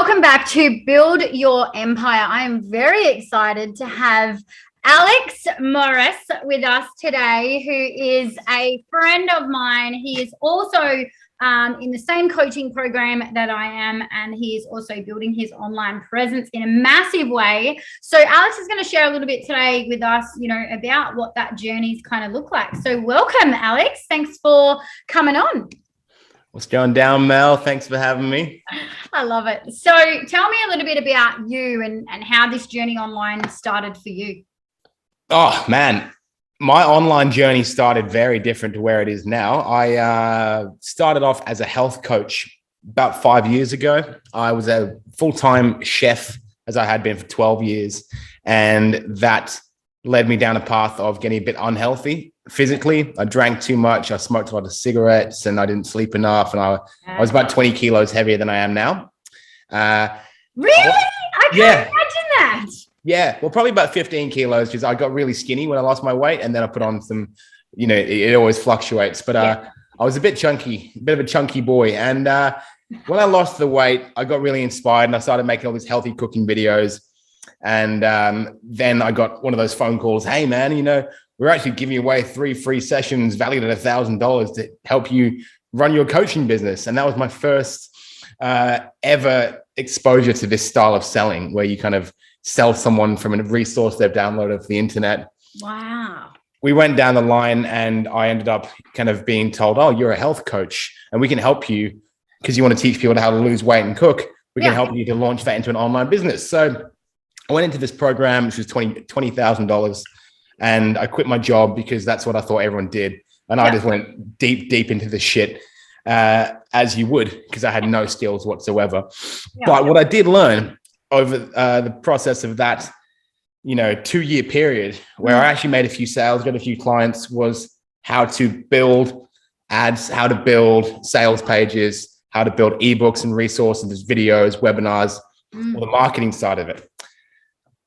Welcome back to Build Your Empire. I am very excited to have Alex Morris with us today, who is a friend of mine. He is also in the same coaching program that I am, and he is also building his online presence in a massive way. So Alex is going to share a little bit today with us, about what that journey's kind of look like. So welcome, Alex. Thanks for coming on. What's going down, Mel? Thanks for having me. I love it. So tell me a little bit about you and how this journey online started for you. Oh, man. My online journey started very different to where it is now. I started off as a health coach about 5 years ago. I was a full-time chef, as I had been for 12 years. And that led me down a path of getting a bit unhealthy physically. I drank too much. I smoked a lot of cigarettes and I didn't sleep enough. And I was about 20 kilos heavier than I am now. Really? I can't imagine that. Yeah. Well, probably about 15 kilos because I got really skinny when I lost my weight. And then I put on some, it always fluctuates. But I was a bit of a chunky boy. And when I lost the weight, I got really inspired and I started making all these healthy cooking videos. And then I got one of those phone calls. Hey, man, we're actually giving away 3 free sessions valued at $1,000 to help you run your coaching business. And that was my first ever exposure to this style of selling, where you kind of sell someone from a resource they've downloaded off the internet. Wow. We went down the line and I ended up kind of being told, oh, you're a health coach and we can help you because you want to teach people how to lose weight and cook. We can help you to launch that into an online business. So I went into this program, which was $20,000. And I quit my job because that's what I thought everyone did. And I just went deep into the shit, as you would, because I had no skills whatsoever. Yeah. But what I did learn over the process of that, 2-year period where I actually made a few sales, got a few clients, was how to build ads, how to build sales pages, how to build ebooks and resources, videos, webinars, or the marketing side of it.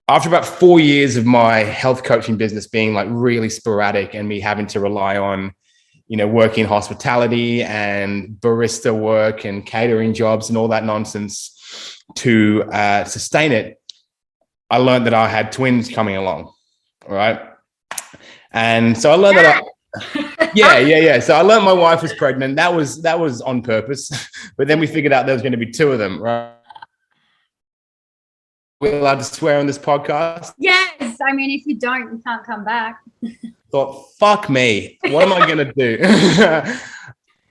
After about 4 years of my health coaching business being like really sporadic and me having to rely on, working hospitality and barista work and catering jobs and all that nonsense to sustain it, I learned that I had twins coming along. All right. And so I learned that So I learned my wife was pregnant. That was on purpose. But then we figured out there was going to be 2 of them, right? We're allowed to swear on this podcast? Yes. I mean, if you don't, you can't come back. Thought, fuck me. What am I going to do?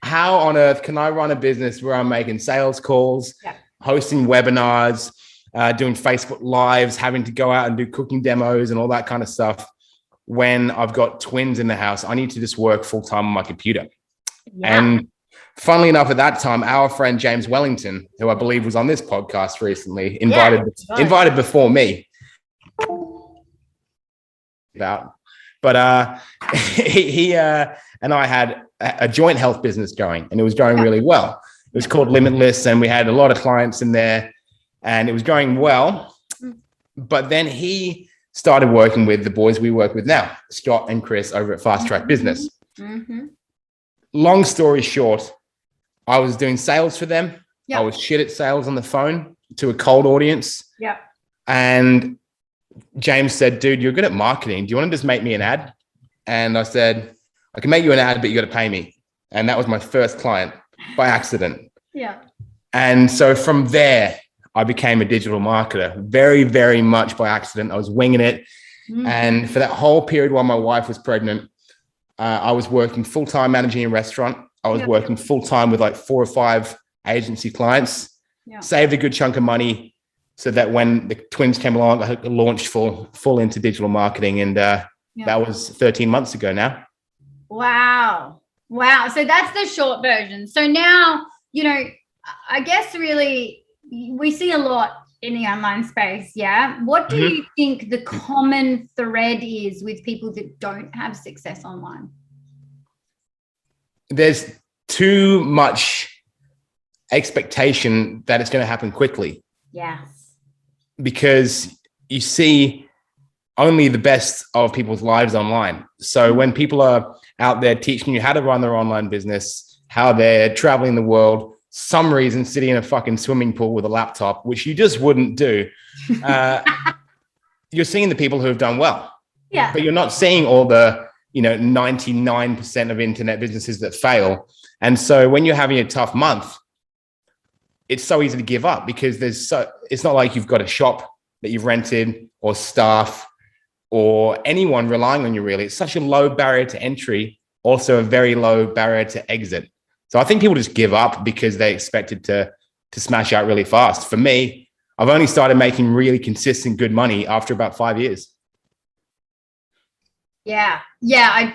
How on earth can I run a business where I'm making sales calls, hosting webinars, doing Facebook Lives, having to go out and do cooking demos and all that kind of stuff when I've got twins in the house? I need to just work full time on my computer. Yeah. And funnily enough, at that time, our friend James Wellington, who I believe was on this podcast recently, invited before me. But he and I had a joint health business going, and it was going really well. It was called Limitless, and we had a lot of clients in there, and it was going well. But then he started working with the boys we work with now, Scott and Chris over at Fast Track Business. Mm-hmm. Long story short, I was doing sales for them. Yep. I was shit at sales on the phone to a cold audience. Yeah. And James said, dude, you're good at marketing. Do you want to just make me an ad? And I said, I can make you an ad, but you got to pay me. And that was my first client by accident. Yeah. And so from there, I became a digital marketer, very, very much by accident. I was winging it. Mm-hmm. And for that whole period while my wife was pregnant, I was working full-time managing a restaurant. I was working full-time with like 4 or 5 agency clients, saved a good chunk of money so that when the twins came along, I launched full into digital marketing. And that was 13 months ago now. Wow. So that's the short version. So now, I guess really we see a lot in the online space. Yeah. What do you think the common thread is with people that don't have success online? There's too much expectation that it's going to happen quickly. Yes. Because you see only the best of people's lives online. So when people are out there teaching you how to run their online business, how they're traveling the world, some reason sitting in a fucking swimming pool with a laptop, which you just wouldn't do, you're seeing the people who have done well. Yeah. But you're not seeing all the, 99% of internet businesses that fail. And so when you're having a tough month, it's so easy to give up because it's not like you've got a shop that you've rented or staff or anyone relying on you really. It's such a low barrier to entry, also a very low barrier to exit. So I think people just give up because they expected to smash out really fast. For me, I've only started making really consistent good money after about 5 years. Yeah. And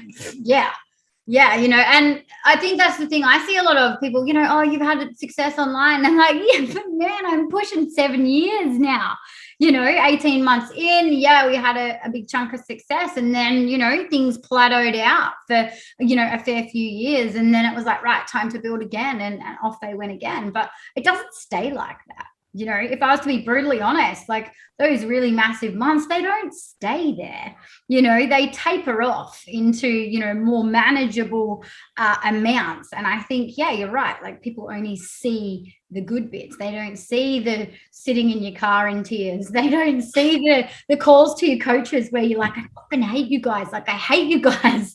I think that's the thing. I see a lot of people, oh, you've had success online. And I'm like, yeah, but man, I'm pushing 7 years now, 18 months in. Yeah, we had a big chunk of success. And then, things plateaued out for, a fair few years. And then it was like, right, time to build again. And off they went again. But it doesn't stay like that. If I was to be brutally honest, like those really massive months, they don't stay there. They taper off into, more manageable amounts. And I think, yeah, you're right. Like people only see the good bits. They don't see the sitting in your car in tears. They don't see the calls to your coaches where you're like, I fucking hate you guys. Like, I hate you guys,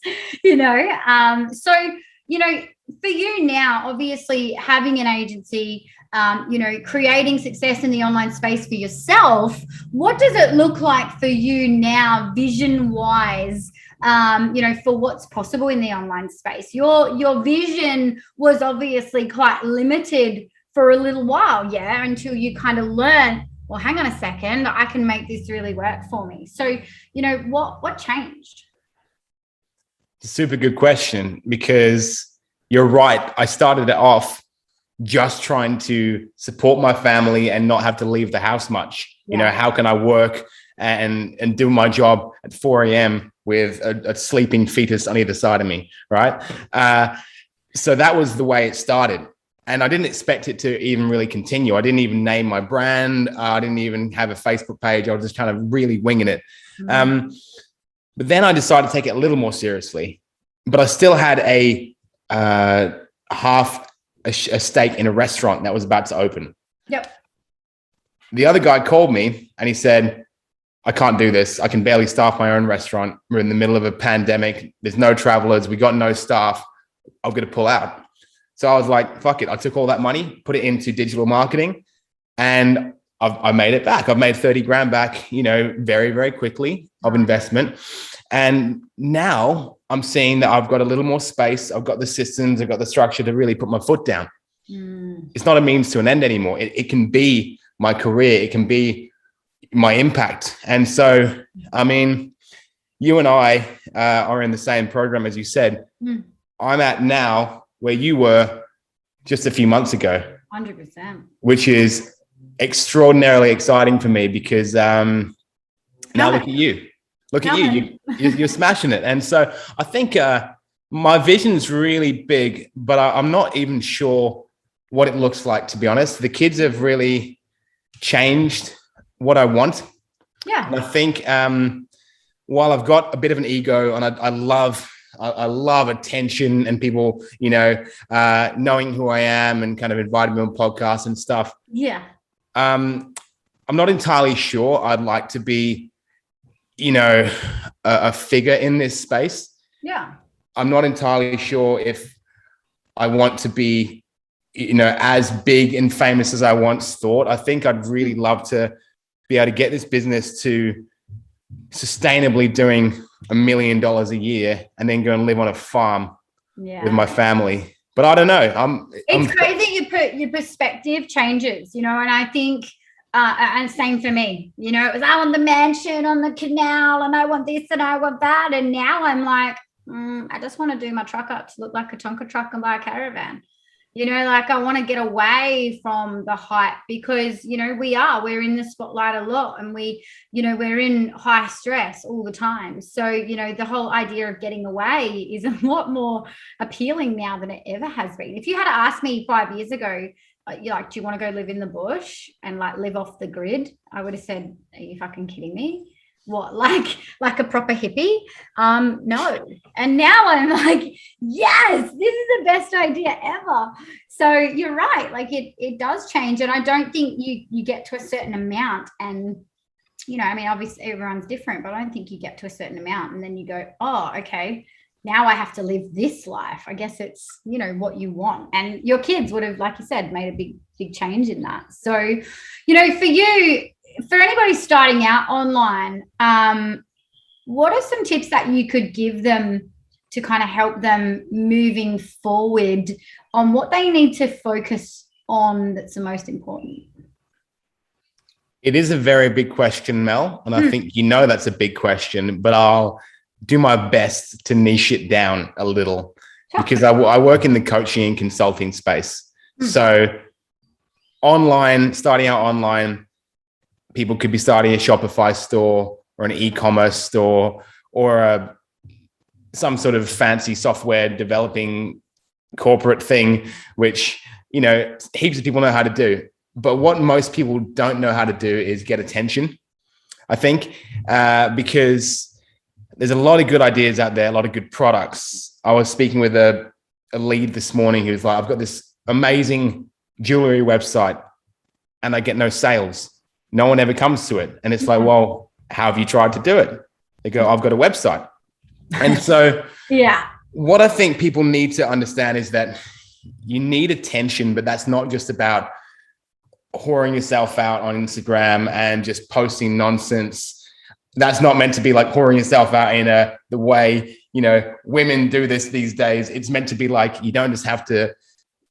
So, for you now, obviously having an agency, creating success in the online space for yourself, what does it look like for you now, vision-wise, for what's possible in the online space? Your vision was obviously quite limited for a little while, yeah, until you kind of learn, well, hang on a second, I can make this really work for me. So, what changed? Super good question, because you're right. I started it off just trying to support my family and not have to leave the house much. Yeah. How can I work and do my job at 4 a.m. with a sleeping fetus on either side of me, right? So that was the way it started. And I didn't expect it to even really continue. I didn't even name my brand. I didn't even have a Facebook page. I was just kind of really winging it. Mm-hmm. But then I decided to take it a little more seriously. But I still had a stake in a restaurant that was about to open. Yep. The other guy called me and he said, I can't do this. I can barely staff my own restaurant. We're in the middle of a pandemic. There's no travelers. We got no staff. I'm going to pull out. So I was like, fuck it. I took all that money, put it into digital marketing, and I made it back. I've made 30 grand back, very, very quickly of investment. And now I'm seeing that I've got a little more space. I've got the systems. I've got the structure to really put my foot down. It's not a means to an end anymore. It can be my career. It can be my impact. And so, I mean, you and I are in the same program, as you said. I'm at now where you were just a few months ago. 100%. Which is extraordinarily exciting for me because now look at you. Look at you. You're smashing it. And so I think my vision's really big, but I'm not even sure what it looks like, to be honest. The kids have really changed what I want. Yeah. And I think while I've got a bit of an ego and I love attention and people, knowing who I am and kind of inviting me on podcasts and stuff. Yeah. I'm not entirely sure I'd like to be, a figure in this space. Yeah. I'm not entirely sure if I want to be, as big and famous as I once thought. I think I'd really love to be able to get this business to sustainably doing $1 million a year and then go and live on a farm with my family. But I don't know. It's crazy your perspective changes, and I think, and same for me, it was, I want the mansion on the canal and I want this and I want that. And now I'm like, I just want to do my truck up to look like a Tonka truck and buy a caravan. I want to get away from the hype because, we're in the spotlight a lot and we're in high stress all the time. So, the whole idea of getting away is a lot more appealing now than it ever has been. If you had asked me 5 years ago, do you want to go live in the bush and live off the grid? I would have said, are you fucking kidding me? what, like a proper hippie? No. And now I'm like, yes, this is the best idea ever. So you're right. Like it does change. And I don't think you get to a certain amount and, I mean, obviously everyone's different, but I don't think you get to a certain amount and then you go, oh, okay, now I have to live this life. I guess it's, what you want. And your kids would have, like you said, made a big change in that. So, for you, for anybody starting out online, what are some tips that you could give them to kind of help them moving forward on what they need to focus on that's the most important? It is a very big question, Mel, and I think that's a big question, but I'll do my best to niche it down a little because I work in the coaching and consulting space. So starting out online, people could be starting a Shopify store or an e-commerce store or some sort of fancy software developing corporate thing, which, heaps of people know how to do. But what most people don't know how to do is get attention, I think, because there's a lot of good ideas out there, a lot of good products. I was speaking with a lead this morning who was like, I've got this amazing jewelry website and I get no sales. No one ever comes to it. And it's like, well, how have you tried to do it? They go, I've got a website. And so what I think people need to understand is that you need attention, but that's not just about whoring yourself out on Instagram and just posting nonsense. That's not meant to be like whoring yourself out in the way, women do this these days. It's meant to be like, you don't just have to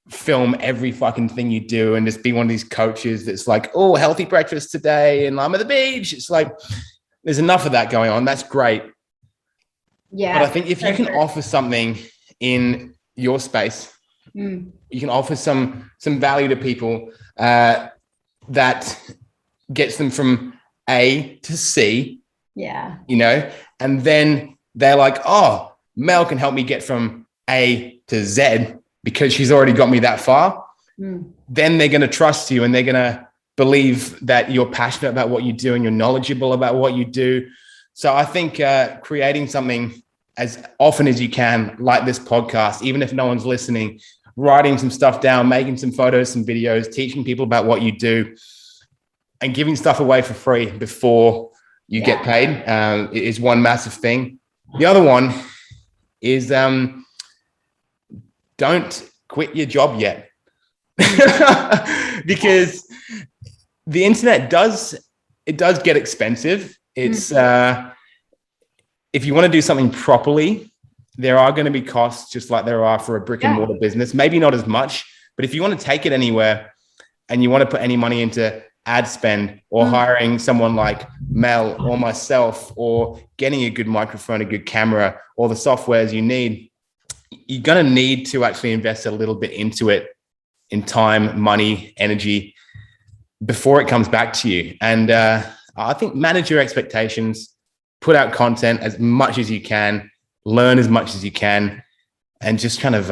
film every fucking thing you do and just be one of these coaches that's like, oh, healthy breakfast today and I'm at the beach. It's like, there's enough of that going on. That's great. Yeah. But I think if you can offer something in your space, you can offer some value to people that gets them from A to C. Yeah. And then they're like, oh, Mel can help me get from A to Z because she's already got me that far. Then they're going to trust you and they're going to believe that you're passionate about what you do and you're knowledgeable about what you do. So I think creating something as often as you can, like this podcast, even if no one's listening, writing some stuff down, making some photos, some videos, teaching people about what you do and giving stuff away for free before you get paid is one massive thing. The other one is don't quit your job yet. Because the internet does get expensive. It's if you want to do something properly, there are going to be costs just like there are for a brick and mortar business. Maybe not as much, but if you want to take it anywhere and you want to put any money into ad spend or hiring someone like Mel or myself or getting a good microphone, a good camera, or the softwares you need, you're going to need to actually invest a little bit into it in time, money, energy before it comes back to you. And I think manage your expectations, put out content as much as you can, learn as much as you can, and just kind of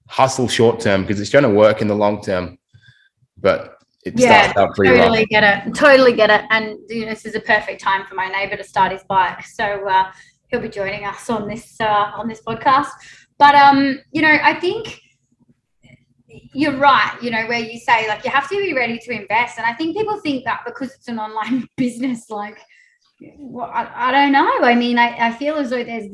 hustle short term because it's going to work in the long term. But it starts out pretty rough. Totally get it. And this is a perfect time for my neighbor to start his bike. So he'll be joining us on this podcast. But I think you're right, where you say like you have to be ready to invest. And I think people think that because it's an online business, like, well, I don't know. I mean, I feel as though there's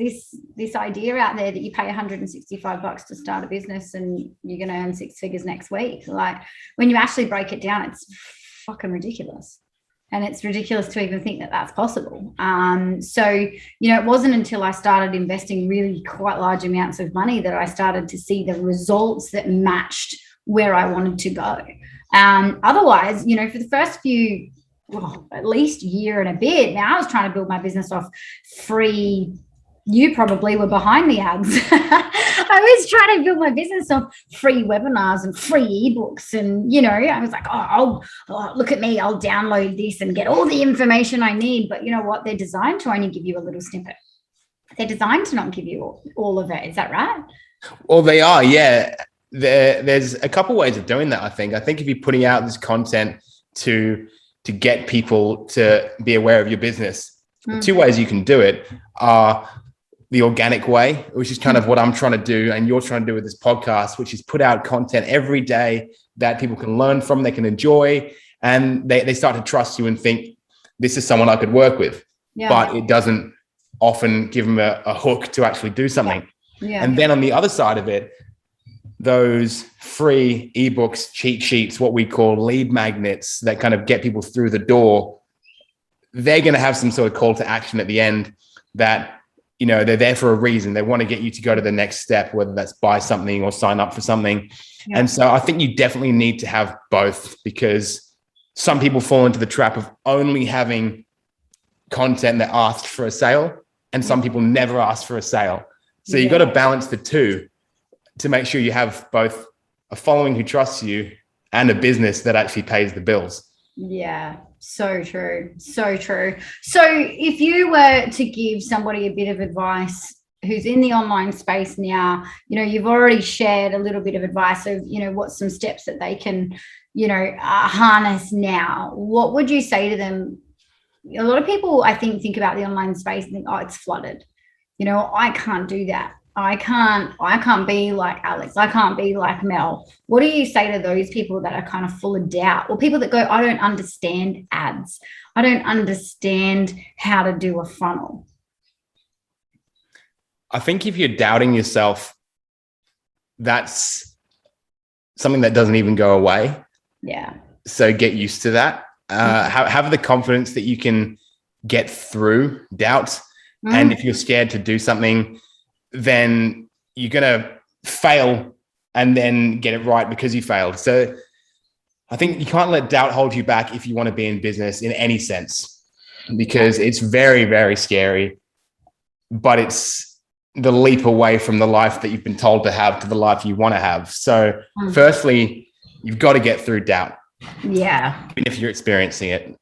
this idea out there that you pay $165 to start a business and you're going to earn 6 figures next week. Like when you actually break it down, it's fucking ridiculous. And it's ridiculous to even think that that's possible. So, it wasn't until I started investing really quite large amounts of money that I started to see the results that matched where I wanted to go. Otherwise, for the first few, at least year and a bit, now I was trying to build my business off free. You probably were behind the ads. I was trying to build my business off free webinars and free ebooks. And, I was like, oh, look at me. I'll download this and get all the information I need. But you know what? They're designed to only give you a little snippet. They're designed to not give you all of it. Is that right? Well, they are. Yeah. There's a couple ways of doing that, I think. I think if you're putting out this content to get people to be aware of your business, The two ways you can do it are the organic way, which is kind of what I'm trying to do and you're trying to do with this podcast, which is put out content every day that people can learn from, they can enjoy, and they start to trust you and think, this is someone I could work with. Yeah. But it doesn't often give them a hook to actually do something. Yeah. And then on the other side of it, those free ebooks, cheat sheets, what we call lead magnets that kind of get people through the door, they're going to have some sort of call to action at the end that, you know, they're there for a reason. They want to get you to go to the next step, whether that's buy something or sign up for something. Yeah. And so I think you definitely need to have both, because some people fall into the trap of only having content that asks for a sale, and some people never ask for a sale. So you've got to balance the two to make sure you have both a following who trusts you and a business that actually pays the bills. Yeah, so true. So true. So if you were to give somebody a bit of advice who's in the online space now, you know, you've already shared a little bit of advice of, you know, what's some steps that they can, you know, harness now. What would you say to them? A lot of people, I think about the online space and think, oh, it's flooded. You know, I can't do that. I can't be like Alex. I can't be like Mel. What do you say to those people that are kind of full of doubt, or people that go, I don't understand ads. I don't understand how to do a funnel. I think if you're doubting yourself, that's something that doesn't even go away. Yeah. So get used to that. Have the confidence that you can get through doubt. And if you're scared to do something, then you're going to fail and then get it right because you failed. So I think you can't let doubt hold you back if you want to be in business in any sense, because it's very, very scary, but it's the leap away from the life that you've been told to have to the life you want to have. So firstly, you've got to get through doubt. Yeah. Even if you're experiencing it.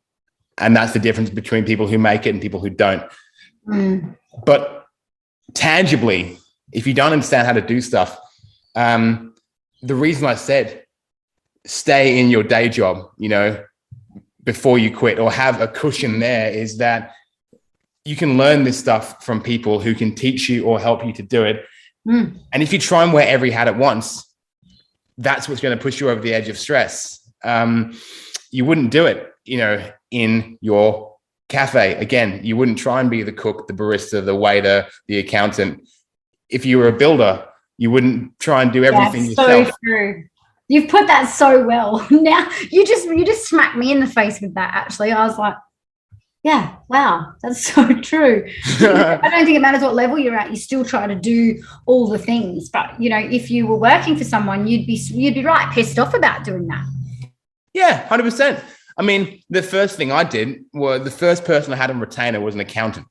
And that's the difference between people who make it and people who don't. But tangibly, if you don't understand how to do stuff, the reason I said stay in your day job, you know, before you quit, or have a cushion there, is that you can learn this stuff from people who can teach you or help you to do it. And if you try and wear every hat at once, that's what's going to push you over the edge of stress. You wouldn't do it, you know, in your cafe. Again, you wouldn't try and be the cook, the barista, the waiter, the accountant. If you were a builder, you wouldn't try and do everything yourself. So true. You've put that so well. Now you just smacked me in the face with that. Actually, I was like, yeah, wow, that's so true. I don't think it matters what level you're at. You still try to do all the things. But, you know, if you were working for someone, you'd be right pissed off about doing that. Yeah, 100%. I mean, the first thing I did was the first person I had on retainer was an accountant,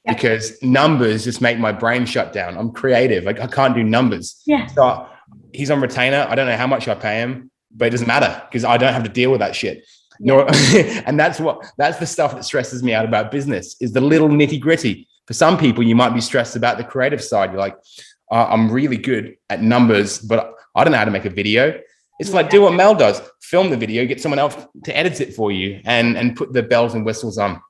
because numbers just make my brain shut down. I'm creative. Like, I can't do numbers. Yeah. So he's on retainer. I don't know how much I pay him, but it doesn't matter because I don't have to deal with that shit. And that's the stuff that stresses me out about business, is the little nitty gritty. For some people, you might be stressed about the creative side. You're like, I'm really good at numbers, but I don't know how to make a video. It's like, do what Mel does, film the video, get someone else to edit it for you and put the bells and whistles on.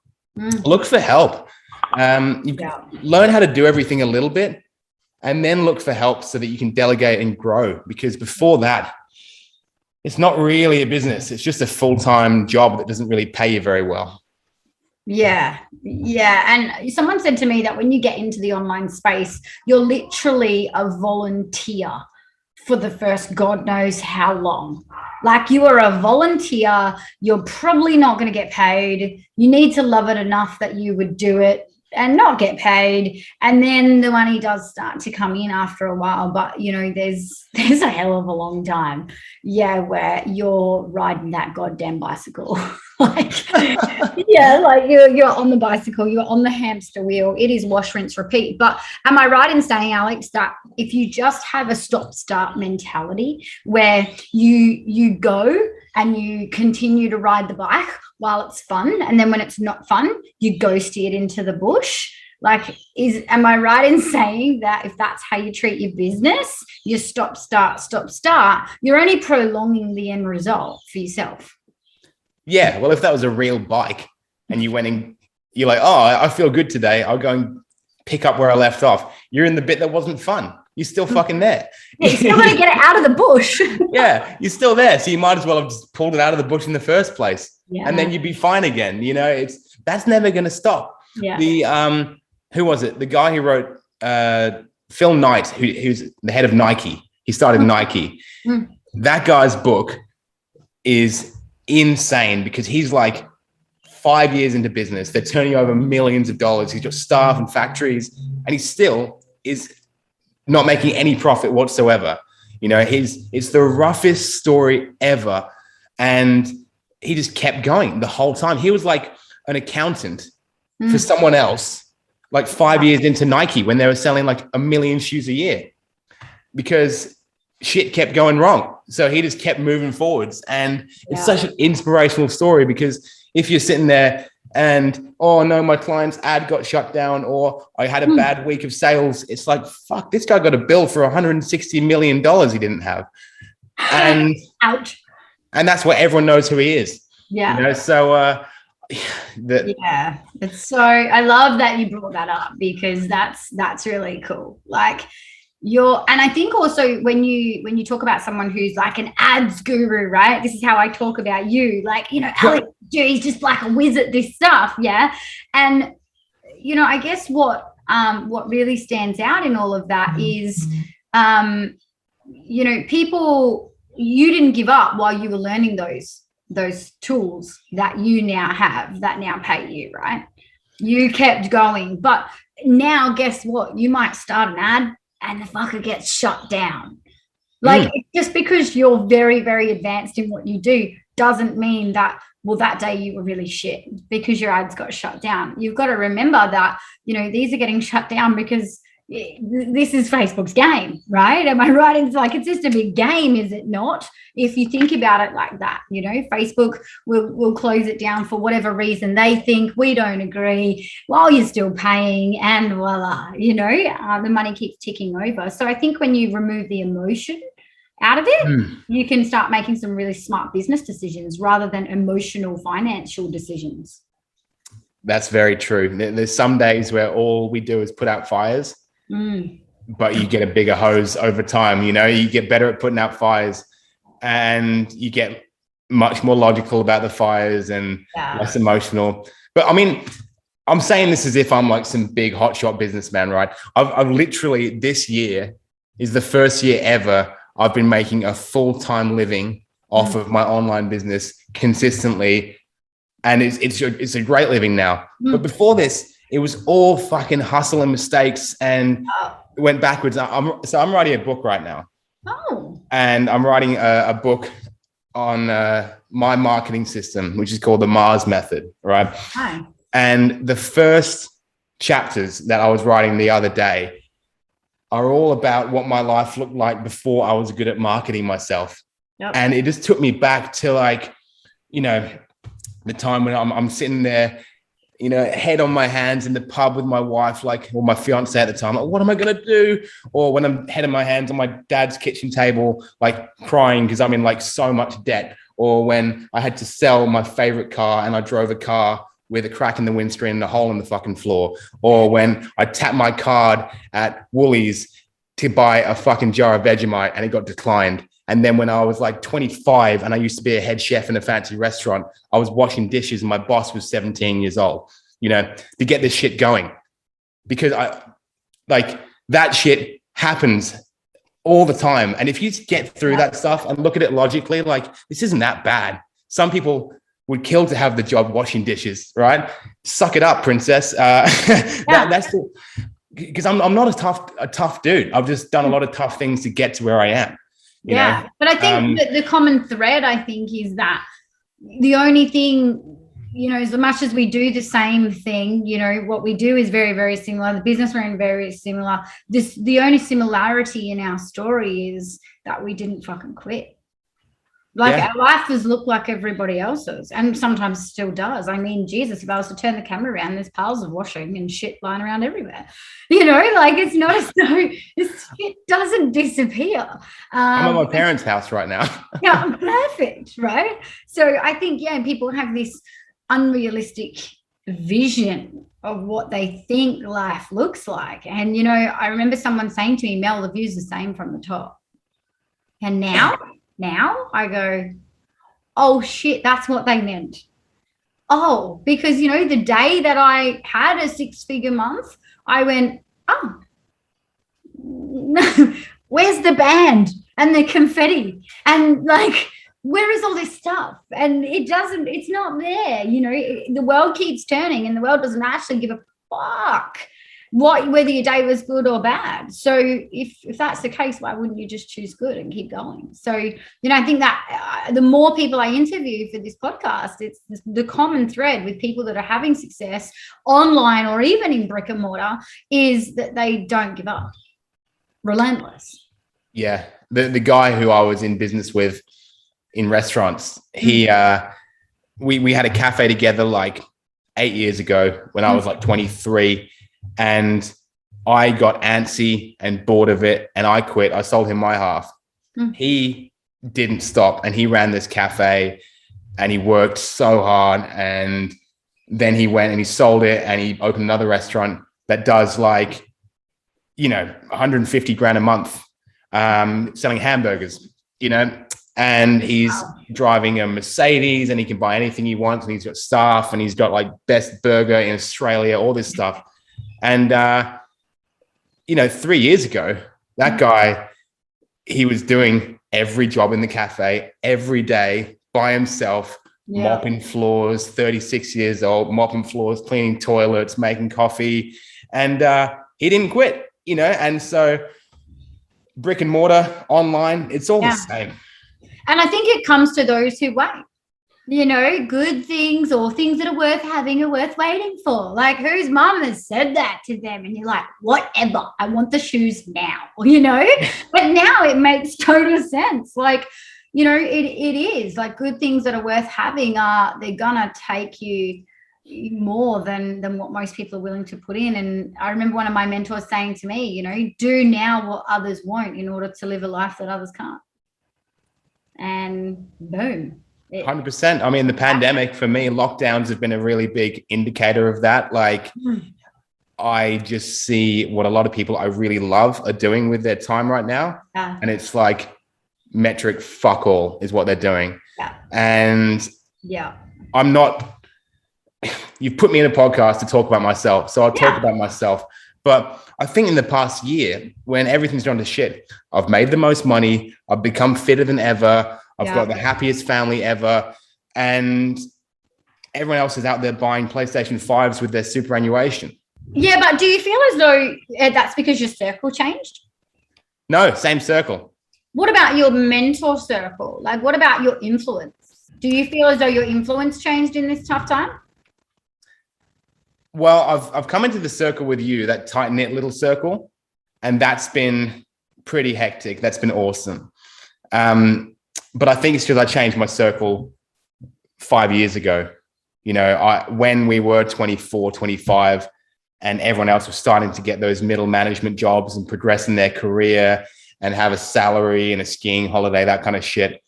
Look for help. Learn how to do everything a little bit, and then look for help so that you can delegate and grow. Because before that, it's not really a business. It's just a full-time job that doesn't really pay you very well. Yeah. And someone said to me that when you get into the online space, you're literally a volunteer for the first God knows how long. Like, you are a volunteer. You're probably not going to get paid. You need to love it enough that you would do it and not get paid. And then the money does start to come in after a while. But, you know, there's a hell of a long time, where you're riding that goddamn bicycle. Like, like you're on the bicycle, you're on the hamster wheel. It is wash, rinse, repeat. But am I right in saying, Alex, that if you just have a stop-start mentality where you go and you continue to ride the bike while it's fun, and then when it's not fun, you ghosty it into the bush? Like, am I right in saying that if that's how you treat your business, you stop, start, you're only prolonging the end result for yourself? Yeah, well, if that was a real bike and you went and you're like, oh, I feel good today. I'll go and pick up where I left off. You're in the bit that wasn't fun. You're still fucking there. Yeah, you still want to get it out of the bush. Yeah, you're still there. So you might as well have just pulled it out of the bush in the first place. Yeah. And then you'd be fine again. You know, that's never going to stop. Yeah. The who was it? The guy who wrote Phil Knight, who's the head of Nike. He started Nike. That guy's book is insane because he's like 5 years into business. They're turning over millions of dollars. He's got staff and factories, and he still is not making any profit whatsoever. You know, it's the roughest story ever. And he just kept going the whole time. He was like an accountant for someone else, like 5 years into Nike when they were selling like 1 million shoes a year because shit kept going wrong. So he just kept moving forwards. And it's such an inspirational story because if you're sitting there and, oh no, my client's ad got shut down, or I had a bad week of sales, it's like, fuck, this guy got a bill for $160 million he didn't have. And ouch. And that's what everyone knows who he is. Yeah. You know, so it's so, I love that you brought that up because that's really cool. Like and I think also when you talk about someone who's like an ads guru, right? This is how I talk about you. Like, you know, Alex, he's just like a whiz at this stuff. Yeah. And, you know, I guess what really stands out in all of that is, you know, you didn't give up while you were learning those tools that you now have that now pay you, right? You kept going. But now guess what? You might start an ad and the fucker gets shut down. Like just because you're very, very advanced in what you do doesn't mean that, well, that day you were really shit because your ads got shut down. You've got to remember that, you know, these are getting shut down because this is Facebook's game, right? Am I right? It's like, it's just a big game, is it not? If you think about it like that, you know, Facebook will close it down for whatever reason. They think we don't agree while you're still paying, and voila, you know, the money keeps ticking over. So I think when you remove the emotion out of it, you can start making some really smart business decisions rather than emotional financial decisions. That's very true. There's some days where all we do is put out fires. But you get a bigger hose over time. You know, you get better at putting out fires and you get much more logical about the fires and less emotional. But I mean, I'm saying this as if I'm like some big hotshot businessman, right? I've literally, this year is the first year ever I've been making a full-time living off of my online business consistently. And it's a great living now. But before this, it was all fucking hustle and mistakes and it went backwards. So I'm writing a book right now. Oh. And I'm writing a book on my marketing system, which is called the Mars Method, right? Hi. And the first chapters that I was writing the other day are all about what my life looked like before I was good at marketing myself. Yep. And it just took me back to like, you know, the time when I'm sitting there, you know, head on my hands in the pub with my wife, like, or my fiance at the time, like, what am I going to do? Or when I'm head on my hands on my dad's kitchen table, like crying because I'm in like so much debt. Or when I had to sell my favorite car and I drove a car with a crack in the windscreen and a hole in the fucking floor. Or when I tapped my card at Woolies to buy a fucking jar of Vegemite and it got declined. And then when I was like 25 and I used to be a head chef in a fancy restaurant, I was washing dishes and my boss was 17 years old, you know, to get this shit going. Because that shit happens all the time. And if you get through that stuff and look at it logically, like, this isn't that bad. Some people would kill to have the job washing dishes, right? Suck it up, princess. That's because I'm not a tough dude. I've just done a lot of tough things to get to where I am. You know? But I think that the common thread, I think, is that the only thing, you know, as much as we do the same thing, you know, what we do is very, very similar. The business we're in very similar. The only similarity in our story is that we didn't fucking quit. Like our life has looked like everybody else's, and sometimes still does. I mean, Jesus, if I was to turn the camera around, there's piles of washing and shit lying around everywhere. You know, like, it's not as though it doesn't disappear. I'm at my parents' house right now. Perfect, right? So I think, people have this unrealistic vision of what they think life looks like. And, I remember someone saying to me, Mel, the view's the same from the top. And now I go, oh shit, that's what they meant. Oh, because, the day that I had a 6-figure month, I went, oh, where's the band and the confetti? And like, where is all this stuff? And it's not there. The world keeps turning and the world doesn't actually give a fuck whether your day was good or bad. So if that's the case, why wouldn't you just choose good and keep going? So, I think that the more people I interview for this podcast, it's the common thread with people that are having success online or even in brick and mortar is that they don't give up. Relentless. Yeah. The guy who I was in business with in restaurants, we had a cafe together like 8 years ago when I was like 23. And I got antsy and bored of it and I quit. I sold him my half. He didn't stop and he ran this cafe and he worked so hard. And then he went and he sold it and he opened another restaurant that does like, 150 grand a month, selling hamburgers, and he's driving a Mercedes and he can buy anything he wants. And he's got staff and he's got like best burger in Australia, all this stuff. And, 3 years ago, that guy, he was doing every job in the cafe every day by himself, mopping floors, 36 years old, mopping floors, cleaning toilets, making coffee. And he didn't quit, and so brick and mortar, online, it's all the same. And I think it comes to those who wait. Good things or things that are worth having are worth waiting for. Like, whose mom has said that to them? And you're like, whatever, I want the shoes now, But now it makes total sense. Like, it is like good things that are worth having they're gonna take you more than what most people are willing to put in. And I remember one of my mentors saying to me, do now what others won't in order to live a life that others can't. And boom. 100%. I mean, the pandemic for me, lockdowns have been a really big indicator of that. Like, I just see what a lot of people I really love are doing with their time right now. And it's like metric fuck all is what they're doing. And I'm not, you've put me in a podcast to talk about myself. So I'll talk about myself. But I think in the past year, when everything's gone to shit, I've made the most money. I've become fitter than ever. I've got the happiest family ever. And everyone else is out there buying PlayStation 5s with their superannuation. Yeah, but do you feel as though that's because your circle changed? No, same circle. What about your mentor circle? Like, what about your influence? Do you feel as though your influence changed in this tough time? Well, I've come into the circle with you, that tight-knit little circle, and that's been pretty hectic. That's been awesome. But I think it's because I changed my circle 5 years ago. When we were 24, 25, and everyone else was starting to get those middle management jobs and progress in their career and have a salary and a skiing holiday, that kind of shit.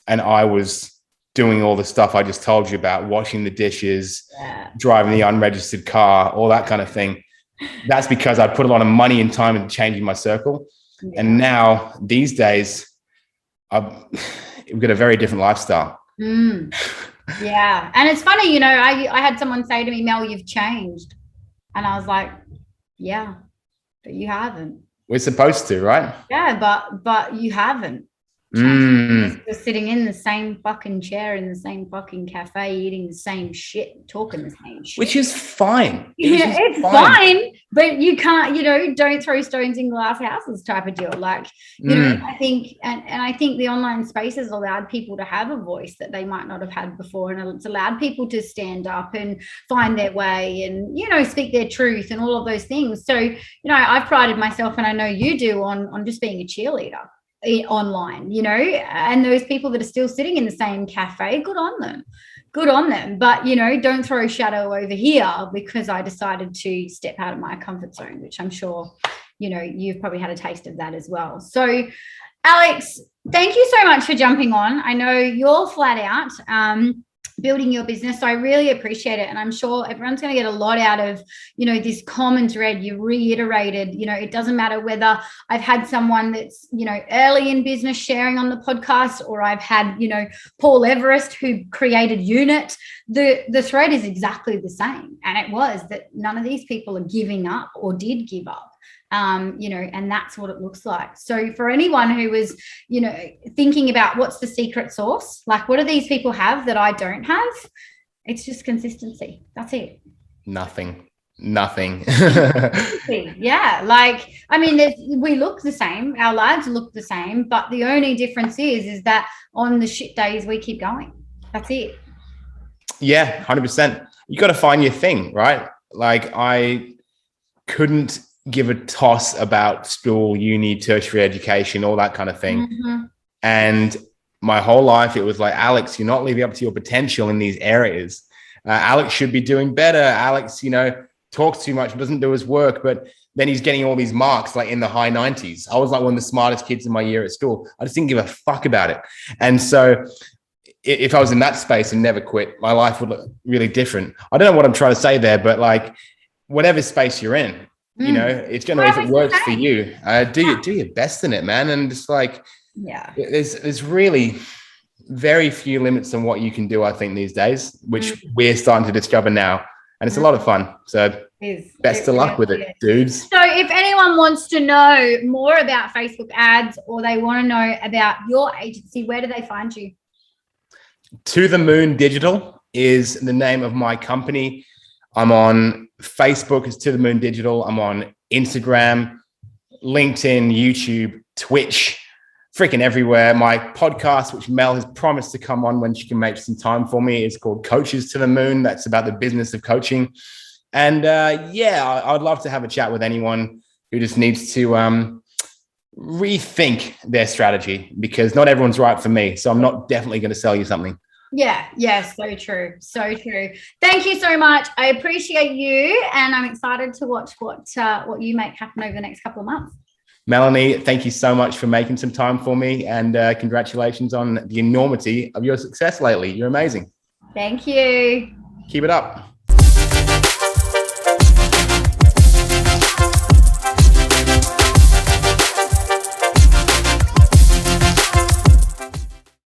And I was doing all the stuff I just told you about, washing the dishes, driving the unregistered car, all that kind of thing. That's because I put a lot of money and time into changing my circle. And now these days, we've got a very different lifestyle. Yeah. And it's funny, I had someone say to me, Mel, you've changed. And I was like, yeah, but you haven't. We're supposed to, right? Yeah, but you haven't. You're sitting in the same fucking chair in the same fucking cafe, eating the same shit, talking the same shit. Which is fine. It's fine, but you can't, don't throw stones in glass houses type of deal. Like, I think, and I think the online space has allowed people to have a voice that they might not have had before. And it's allowed people to stand up and find their way and, speak their truth and all of those things. So, I've prided myself, and I know you do, on just being a cheerleader online, and those people that are still sitting in the same cafe, good on them, but don't throw shadow over here because I decided to step out of my comfort zone, which I'm sure you've probably had a taste of that as well. So Alex, thank you so much for jumping on. I know you're flat out. building your business. So I really appreciate it. And I'm sure everyone's going to get a lot out of, this common thread you reiterated. It doesn't matter whether I've had someone that's, early in business sharing on the podcast, or I've had, Paul Everest who created Unit. The thread is exactly the same. And it was that none of these people are giving up or did give up. And that's what it looks like. So for anyone who was, thinking about what's the secret sauce, like what do these people have that I don't have? It's just consistency. That's it. Nothing. Yeah. We look the same. Our lives look the same, but the only difference is that on the shit days, we keep going. That's it. Yeah, 100%. You got to find your thing, right? Like I couldn't give a toss about school, uni, tertiary education, all that kind of thing. Mm-hmm. And my whole life, it was like, Alex, you're not living up to your potential in these areas. Alex should be doing better. Alex, talks too much, doesn't do his work, but then he's getting all these marks like in the high 90s. I was like one of the smartest kids in my year at school. I just didn't give a fuck about it. And so if I was in that space and never quit, my life would look really different. I don't know what I'm trying to say there, but like whatever space you're in, it's going to, if it works for you, do your best in it, man. And just like, there's really very few limits on what you can do, I think, these days, which we're starting to discover now. And it's a lot of fun. So best of luck with it, dudes. So if anyone wants to know more about Facebook ads, or they want to know about your agency, where do they find you? To the Moon Digital is the name of my company. I'm on Facebook, it's To the Moon Digital. I'm on Instagram, LinkedIn, YouTube, Twitch, freaking everywhere. My podcast, which Mel has promised to come on when she can make some time for me, is called Coaches to the Moon. That's about the business of coaching. And I'd love to have a chat with anyone who just needs to rethink their strategy, because not everyone's right for me. So I'm not definitely going to sell you something. Yeah, so true. Thank you so much. I appreciate you, and I'm excited to watch what you make happen over the next couple of months. Melanie, thank you so much for making some time for me, and congratulations on the enormity of your success lately. You're amazing. Thank you. Keep it up.